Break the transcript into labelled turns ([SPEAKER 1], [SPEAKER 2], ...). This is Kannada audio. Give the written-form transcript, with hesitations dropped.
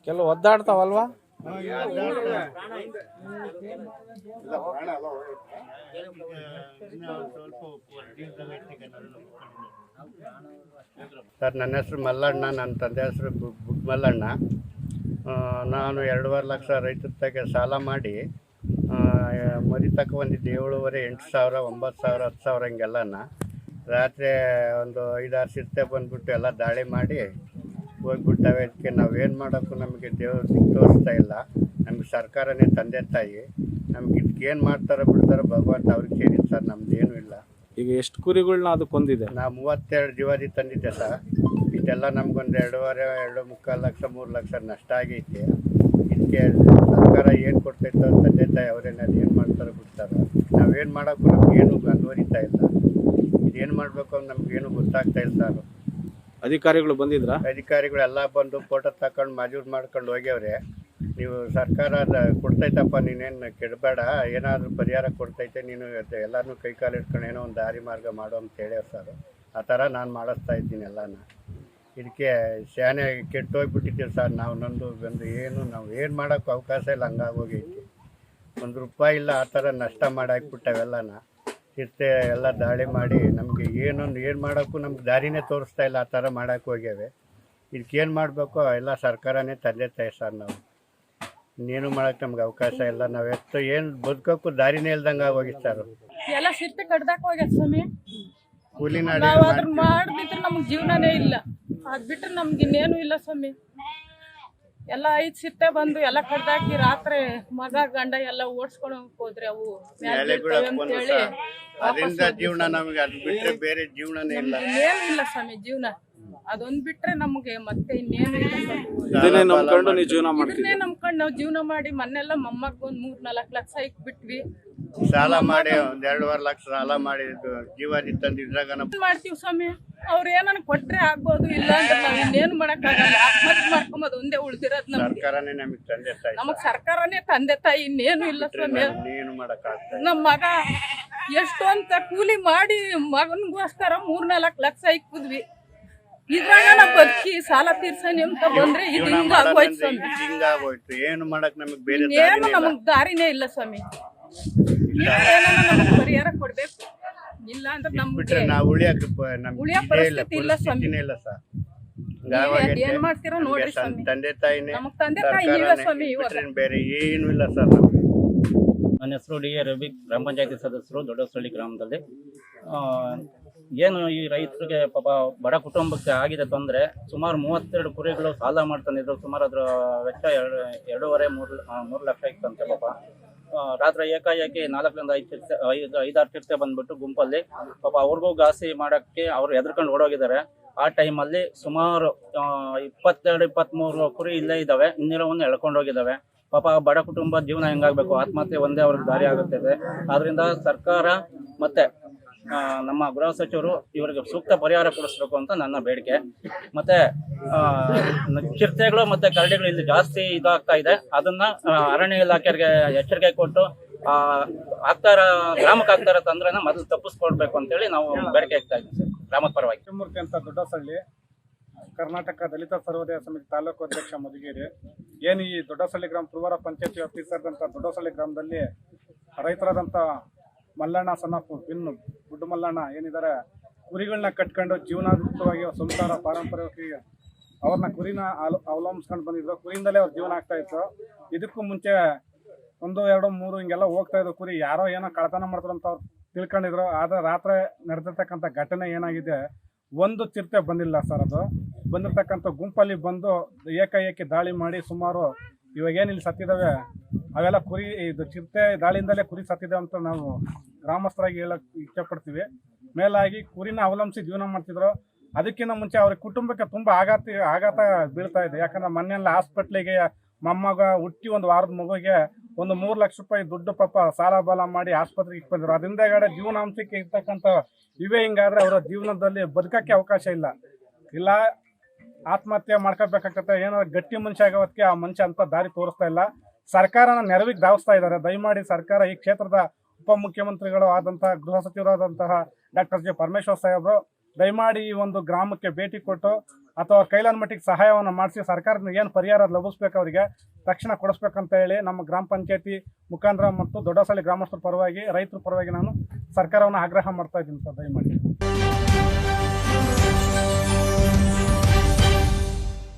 [SPEAKER 1] ಕೆಲವು ಒದ್ದಾಡ್ತಾವಲ್ವಾ?
[SPEAKER 2] ಸರ್, ನನ್ನ ಹೆಸರು ಮಲ್ಲಣ್ಣ, ನನ್ನ ತಂದೆ ಹೆಸರು ಮಲ್ಲಣ್ಣ. ನಾನು 2.5 ಲಕ್ಷ ರೈತರ ತಗೆ ಸಾಲ ಮಾಡಿ ಮರಿ ತಕ ಬಂದಿದ್ದು 7,500, 8,000, 9,000, 10,000 ಹಿಂಗೆಲ್ಲನ. ರಾತ್ರಿ ಒಂದು 5-6 ಚಿರತೆ ಬಂದ್ಬಿಟ್ಟು ಎಲ್ಲ ದಾಳಿ ಮಾಡಿ ಹೋಗ್ಬಿಟ್ಟವೆ. ಅದಕ್ಕೆ ನಾವೇನು ಮಾಡೋಕ್ಕೂ ನಮಗೆ ದೇವ್ರು ದಿಕ್ಕು ತೋರಿಸ್ತಾ ಇಲ್ಲ. ನಮಗೆ ಸರ್ಕಾರನೇ ತಂದೆ ತಾಯಿ. ನಮ್ಗೆ ಇದಕ್ಕೇನು ಮಾಡ್ತಾರೋ ಬಿಡ್ತಾರೋ ಭಗವಂತ ಅವ್ರಿಗೆ ಸೇರಿದ್ದು ಸರ್, ನಮ್ದು ಏನೂ ಇಲ್ಲ.
[SPEAKER 1] ಈಗ ಎಷ್ಟು ಕುರಿಗಳನ್ನ ಅದು ಕೊಂದಿದೆ?
[SPEAKER 2] ನಾವು 32 ಜೀವಾದಿ ತಂದಿದ್ದೆ ಸರ್. ಇಷ್ಟೆಲ್ಲ ನಮ್ಗೊಂದು 2.5, 2.25 ಲಕ್ಷ, 3 ಲಕ್ಷ ನಷ್ಟ ಆಗೈತಿ. ಇದಕ್ಕೆ ಸರ್ಕಾರ ಏನು ಕೊಡ್ತೈತೋ ತಂದೆ ತಾಯಿ ಅವರೇನಾದ್ರು ಏನು ಮಾಡ್ತಾರೋ ಬಿಡ್ತಾರೋ. ನಾವೇನು ಮಾಡೋಕ್ಕೂ ನಮಗೇನು ಅನ್ವರಿತಾ ಇಲ್ಲ. ಇದೇನು ಮಾಡಬೇಕು ಅಂತ ನಮಗೇನು ಗೊತ್ತಾಗ್ತಾ ಇಲ್ಲ ಸರ್.
[SPEAKER 1] ಅಧಿಕಾರಿಗಳು ಬಂದಿದ್ರಾ?
[SPEAKER 2] ಅಧಿಕಾರಿಗಳೆಲ್ಲ ಬಂದು ಫೋಟೋ ತಗೊಂಡು ಮಜೂರು ಮಾಡ್ಕೊಂಡು ಹೋಗ್ಯವ್ರೆ. ನೀವು ಸರ್ಕಾರ ಕೊಡ್ತೈತಪ್ಪ, ನೀನೇನು ಕೆಡಬೇಡ, ಏನಾದರೂ ಪರಿಹಾರ ಕೊಡ್ತೈತೆ, ನೀನು ಎಲ್ಲನೂ ಕೈ ಕಾಲು ಇಟ್ಕೊಂಡು ಏನೋ ಒಂದು ದಾರಿ ಮಾರ್ಗ ಮಾಡೋ ಅಂತ ಹೇಳ್ಯಾರ ಸರ್. ಆ ಥರ ನಾನು ಮಾಡಿಸ್ತಾ ಇದ್ದೀನಿ ಎಲ್ಲನ. ಇದಕ್ಕೆ ಶಾನೆ ಕೆಟ್ಟು ಹೋಗ್ಬಿಟ್ಟಿದ್ದೀವಿ ಸರ್. ನಾವು ನಾವು ಏನು ಮಾಡೋಕ್ಕೂ ಅವಕಾಶ ಇಲ್ಲ, ಹಂಗಾಗೋಗೈತಿ. ₹1 ಇಲ್ಲ, ಆ ಥರ ನಷ್ಟ ಮಾಡಾಕ್ಬಿಟ್ಟವೆಲ್ಲನ. ಚಿರತೆ ಎಲ್ಲ ದಾಳಿ ಮಾಡಿ ನಮಗೆ ಏನು ಮಾಡೋಕ್ಕೂ ನಮ್ಗೆ ದಾರಿನೇ ತೋರಿಸ್ತಾ ಇಲ್ಲ. ಆ ಥರ ಮಾಡೋಕ್ಕೆ ಹೋಗ್ಯಾವೆ. ಇದಕ್ಕೇನು ಮಾಡಬೇಕು ಎಲ್ಲ ಸರ್ಕಾರನೇ ತಂದೆ ತಾಯಿ ಸರ್. ನಾವು ಇನ್ನೇನು ಮಾಡೋಕ್ಕೆ ನಮ್ಗೆ ಅವಕಾಶ ಇಲ್ಲ. ನಾವೆಷ್ಟು ಏನು ಬದುಕೋಕ್ಕೂ ದಾರಿನೇ ಇಲ್ದಂಗೆ ಆಗೋಗಿ ಸರ್.
[SPEAKER 3] ಎಲ್ಲ ಸಿರ್ತೆ ಕಡ್ದಾಕ ಹೋಗ್ಯದ ಸ್ವಾಮಿ.
[SPEAKER 2] ಕೂಲಿ
[SPEAKER 3] ನಾವು ಅದ್ರ ಮಾಡ್ಬಿಟ್ರೆ ನಮ್ಗೆ ಜೀವನನೇ ಇಲ್ಲ. ಅದ್ ಬಿಟ್ರೆ ನಮ್ಗೆ ಇನ್ನೇನು ಇಲ್ಲ ಸ್ವಾಮಿ. ಎಲ್ಲ 5 ಸಿರ್ತೆ ಬಂದು ಎಲ್ಲ ಕಡ್ದಾಕಿ ರಾತ್ರಿ ಮಗ ಗಂಡ ಎಲ್ಲ ಓಡಿಸ್ಕೊಂಡು ಹೋದ್ರೆ ಅವು ಅಂತೇಳಿ
[SPEAKER 2] ಅದರಿಂದ ಜೀವನ ನಮಗೆ, ಅದು ಬಿಟ್ಟರೆ ಬೇರೆ ಜೀವನನೇ ಇಲ್ಲ.
[SPEAKER 3] ಇನ್ನೇನು ಇಲ್ಲ ಸ್ವಾಮಿ ಜೀವನ. ಅದೊಂದ್ ಬಿಟ್ರೆ ನಮ್ಗೆ ಮತ್ತೆ ಇನ್ನೇನು ಇಲ್ಲ.
[SPEAKER 1] ಇದನ್ನೇ ನಂಬ್ಕೊಂಡು ನೀವು ಜೀವನ ಮಾಡ್ತೀವಿ.
[SPEAKER 3] ಇದನ್ನೇ ನಂಬ್ಕೊಂಡು ನಾವು ಜೀವನ ಮಾಡಿ ಮೊನ್ನೆಲ್ಲ ಮೊಮ್ಮಗ್ ಒಂದ್ 3-4 ಲಕ್ಷ ಬಿಟ್ವಿ.
[SPEAKER 2] ಸಾಲ ಮಾಡಿ 1.5 ಲಕ್ಷ ಸಾಲ ಮಾಡಿ ಜೀವಾದಿ ತಂದಿದ್ರಾಗ
[SPEAKER 3] ಮಾಡ್ತೀವಿ ಸ್ವಾಮಿ. ಅವ್ರ ಏನನ್ನ ಕೊಟ್ರೆ ಆಗ್ಬೋದು, ಇಲ್ಲ ಅಂದ್ರೆ ನಾವ್ ಇನ್ನೇನು ಮಾಡಕ್ಕಾಗಲ್ಲ. ಆತ್ಮಹತ್ಯೆ ಮಾಡ್ಕೊಂಬದು ಒಂದೇ ಉಳ್ದಿರೋದ್ ನಮ್ಗೆ.
[SPEAKER 2] ಸರ್ಕಾರನೇ ನಮಗೆ ತಂದೆ ತಾಯಿ.
[SPEAKER 3] ನಮಗ್ ಸರ್ಕಾರನೇ ತಂದೆ ತಾಯಿ, ಇನ್ನೇನು ಇಲ್ಲ ಸ್ವಾಮಿ.
[SPEAKER 2] ಏನು ಮಾಡಕ್ಕಾಗ್ತದೆ.
[SPEAKER 3] ನಮ್ ಮಗ ಎಷ್ಟು ಅಂತ ಕೂಲಿ ಮಾಡಿ ಮಗನ್ಗೋಸ್ಕರ 3-4 ಲಕ್ಷ ಇಕ್ಕಿದ್ವಿ. ಇದ್ರಾಗ ನಾವ್ ಬದುಕಿ ಸಾಲ ತೀರ್ಸನಿ ಅಂತ ಬಂದ್ರೆ ಇದು ಹಿಂಗಾಗೋಯ್ತು ಸ್ವಾಮಿ.
[SPEAKER 2] ಹಿಂಗಾಗೋಯ್ತು. ಏನು ಮಾಡಕ್ ನಮಗ್ ಬೇರೆ
[SPEAKER 3] ಏನು ನಮಗ್ ದಾರಿನೇ ಇಲ್ಲ ಸ್ವಾಮಿ. ನಮಗ್ ಪರಿಹಾರ ಕೊಡ್ಬೇಕು, ಇಲ್ಲ ಅಂದ್ರೆ ನಮ್ಗೆ
[SPEAKER 2] ನಾವು ಉಳಿಯಕ್
[SPEAKER 3] ಪರಿಸ್ಥಿತಿ ಇಲ್ಲ ಸ್ವಾಮಿ. ಏನ್ ಮಾಡ್ತೀರೋ ನೋಡ್ರಿ ಸ್ವಾಮಿ.
[SPEAKER 2] ತಂದೆ ತಾಯಿನೇ
[SPEAKER 3] ನಮಗ್ ತಂದೆ ತಾಯಿ ನೀವೇ ಸ್ವಾಮಿ. ಇವಾಗ
[SPEAKER 2] ಬೇರೆ ಏನು ಇಲ್ಲ ಸರ್.
[SPEAKER 4] ನನ್ನ ಹೆಸರು ಡಿ ಎ ರವಿ, ಗ್ರಾಮ ಪಂಚಾಯತಿ ಸದಸ್ಯರು, ದೊಡ್ಡಸಳ್ಳಿ ಗ್ರಾಮದಲ್ಲಿ. ಏನು ಈ ರೈತರಿಗೆ ಪಾಪ ಬಡ ಕುಟುಂಬಕ್ಕೆ ಆಗಿದೆ ತೊಂದರೆ. ಸುಮಾರು 32 ಕುರಿಗಳು ಸಾಲ ಮಾಡ್ತಾನಿದ್ರು. ಸುಮಾರು ಅದರ ವೆಚ್ಚ 2.5-3 ಲಕ್ಷ ಇತ್ತಂತೆ. ಪಾಪ ರಾತ್ರಿ ಏಕಾಏಕಿ 4-5 ಚಿರತೆ ಬಂದ್ಬಿಟ್ಟು ಗುಂಪಲ್ಲಿ ಪಾಪ ಅವ್ರಿಗೂ ಘಾಸಿ ಮಾಡೋಕ್ಕೆ ಅವ್ರು ಹೆದರ್ಕೊಂಡು ಓಡೋಗಿದ್ದಾರೆ. ಆ ಟೈಮಲ್ಲಿ ಸುಮಾರು 22-23 ಕುರಿ ಇಲ್ಲೇ ಇದ್ದಾವೆ. ಇನ್ನಿರೋವನ್ನು ಎಳ್ಕೊಂಡು ಹೋಗಿದ್ದಾವೆ. ಪಾಪ ಬಡ ಕುಟುಂಬ ಜೀವನ ಹೆಂಗಾಗಬೇಕು? ಆತ್ಮಹತ್ಯೆ ಒಂದೇ ಅವ್ರಿಗೆ ದಾರಿ ಆಗುತ್ತದೆ. ಆದ್ರಿಂದ ಸರ್ಕಾರ ಮತ್ತೆ ನಮ್ಮ ಗೃಹ ಸಚಿವರು ಇವರಿಗೆ ಸೂಕ್ತ ಪರಿಹಾರ ಕೊಡಿಸ್ಬೇಕು ಅಂತ ನನ್ನ ಬೇಡಿಕೆ. ಮತ್ತೆ ಚಿರತೆಗಳು ಮತ್ತೆ ಕರಡಿಗಳು ಇಲ್ಲಿ ಜಾಸ್ತಿ ಇದಾಗ್ತಾ ಇದೆ. ಅದನ್ನ ಅರಣ್ಯ ಇಲಾಖೆಗೆ ಎಚ್ಚರಿಕೆ ಕೊಟ್ಟು ಗ್ರಾಮಕ್ಕೆ ಆಗ್ತಾರ ತೊಂದ್ರೆನ ಮೊದಲು ತಪ್ಪಿಸ್ಕೊಡ್ಬೇಕು ಅಂತೇಳಿ ನಾವು ಬೇಡಿಕೆ ಇಡ್ತಾ ಇದ್ದೀವಿ ಸರ್, ಗ್ರಾಮದ ಪರವಾಗಿ.
[SPEAKER 5] ಶಿವಮೂರ್ತಿ ಅಂತ ದೊಡ್ಡಸಳ್ಳಿ, ಕರ್ನಾಟಕ ದಲಿತ ಸರ್ವೋದಯ ಸಮಿತಿ ತಾಲೂಕು ಅಧ್ಯಕ್ಷ ಮಧುಗಿರಿ. ಏನು ಈ ದೊಡ್ಡಸಳ್ಳಿ ಗ್ರಾಮ ಪುರವರ ಪಂಚಾಯತಿ ವ್ಯಾಪ್ತಿ ಸೇರಿದಂಥ ದೊಡ್ಡಸಳ್ಳಿ ಗ್ರಾಮದಲ್ಲಿ ರೈತರಾದಂಥ ಮಲ್ಲಣ್ಣ ಸನ್ನಪ್ಪು ಗುಡ್ಡು ಮಲ್ಲಣ್ಣ ಏನಿದ್ದಾರೆ, ಕುರಿಗಳನ್ನ ಕಟ್ಕೊಂಡು ಜೀವನಾಧಾರಿತವಾಗಿ ಸಂಸಾರ ಪಾರಂಪರ್ಯವಾಗಿ ಅವ್ರನ್ನ ಕುರಿನ ಅವಲಂಬಿಸ್ಕೊಂಡು ಬಂದಿದ್ರು. ಕುರಿಯಿಂದಲೇ ಅವ್ರ ಜೀವನ ಆಗ್ತಾ ಇತ್ತು. ಇದಕ್ಕೂ ಮುಂಚೆ 1, 2, 3 ಹಿಂಗೆಲ್ಲ ಹೋಗ್ತಾ ಇದ್ರು ಕುರಿ. ಯಾರೋ ಏನೋ ಕಳ್ತನ ಮಾಡ್ತಾರಂತ ಅವ್ರು ತಿಳ್ಕೊಂಡಿದ್ರು. ಆದರೆ ರಾತ್ರಿ ನಡೆದಿರ್ತಕ್ಕಂಥ ಘಟನೆ ಏನಾಗಿದೆ, ಒಂದು ಚಿರತೆ ಬಂದಿಲ್ಲ ಸರ್. ಅದು ಬಂದಿರ್ತಕ್ಕಂಥ ಗುಂಪಲ್ಲಿ ಬಂದು ಏಕಾಏಕಿ ದಾಳಿ ಮಾಡಿ ಸುಮಾರು ಇವಾಗೇನು ಇಲ್ಲಿ ಸತ್ತಿದ್ದಾವೆ ಅವೆಲ್ಲ ಕುರಿ, ಇದು ಚಿರತೆ ದಾಳಿಯಿಂದಲೇ ಕುರಿ ಸತ್ತಿದೆ ಅಂತ ನಾವು ಗ್ರಾಮಸ್ಥರಾಗಿ ಹೇಳಕ್ ಇಷ್ಟಪಡ್ತೀವಿ. ಮೇಲಾಗಿ ಕುರಿನ ಅವಲಂಬಿಸಿ ಜೀವನ ಮಾಡ್ತಿದ್ರು. ಅದಕ್ಕಿಂತ ಮುಂಚೆ ಅವ್ರ ಕುಟುಂಬಕ್ಕೆ ತುಂಬ ಆಘಾತ ಬೀಳ್ತಾ ಇದೆ. ಯಾಕಂದ್ರೆ ಮೊನ್ನೆಲ್ಲ ಹಾಸ್ಪಿಟ್ಲಿಗೆ ಮೊಮ್ಮಗ ಹುಟ್ಟಿ 1 ವಾರದ ಮಗುಗೆ ಒಂದು 3 ಲಕ್ಷ ರೂಪಾಯಿ ದುಡ್ಡು ಪಾಪ ಸಾಲ ಬಾಲ ಮಾಡಿ ಆಸ್ಪತ್ರೆಗೆ ಬಂದರು. ಅದರಿಂದಗಡೆ ಜೀವನಾಂಶಕ್ಕೆ ಇರ್ತಕ್ಕಂಥ ಇವೇ ಹಿಂಗಾದ್ರೆ ಅವರ ಜೀವನದಲ್ಲಿ ಬದುಕಕ್ಕೆ ಅವಕಾಶ ಇಲ್ಲ ಆತ್ಮಹತ್ಯೆ ಮಾಡ್ಕೋಬೇಕಾಗ್ತದೆ. ಏನಾದ್ರು ಗಟ್ಟಿ ಮನುಷ್ಯ ಆಗೋದಕ್ಕೆ ಆ ಮನುಷ್ಯ ಅಂತ ದಾರಿ ತೋರಿಸ್ತಾ ಇಲ್ಲ. ಸರ್ಕಾರನ ನೆರವಿಗೆ ಧಾವಿಸ್ತಾ ಇದ್ದಾರೆ. ದಯಮಾಡಿ ಸರ್ಕಾರ ಈ ಕ್ಷೇತ್ರದ ಉಪಮುಖ್ಯಮಂತ್ರಿಗಳು ಆದಂತಹ ಗೃಹ ಸಚಿವರಾದಂತಹ ಡಾಕ್ಟರ್ ಜೆ ಪರಮೇಶ್ವರ್ ಸಾಹೇಬರು ದಯಮಾಡಿ ಈ ಒಂದು ಗ್ರಾಮಕ್ಕೆ ಭೇಟಿ ಕೊಟ್ಟು ಅಥವಾ ಕೈಲಾದ ಮಟ್ಟಿಗೆ ಸಹಾಯವನ್ನು ಮಾಡಿಸಿ ಸರ್ಕಾರದಿಂದ ಏನು ಪರಿಹಾರ ಲಭಿಸ್ಬೇಕು ಅವರಿಗೆ ತಕ್ಷಣ ಕೊಡಿಸ್ಬೇಕಂತ ಹೇಳಿ ನಮ್ಮ ಗ್ರಾಮ ಪಂಚಾಯತಿ ಮುಖಾಂತರ ಮತ್ತು ದೊಡ್ಡಸಳ್ಳಿ ಗ್ರಾಮಸ್ಥರ ಪರವಾಗಿ ರೈತರ ಪರವಾಗಿ ನಾನು ಸರ್ಕಾರವನ್ನು ಆಗ್ರಹ ಮಾಡ್ತಾ ಇದ್ದೀನಿ ಸರ್. ದಯಮಾಡಿ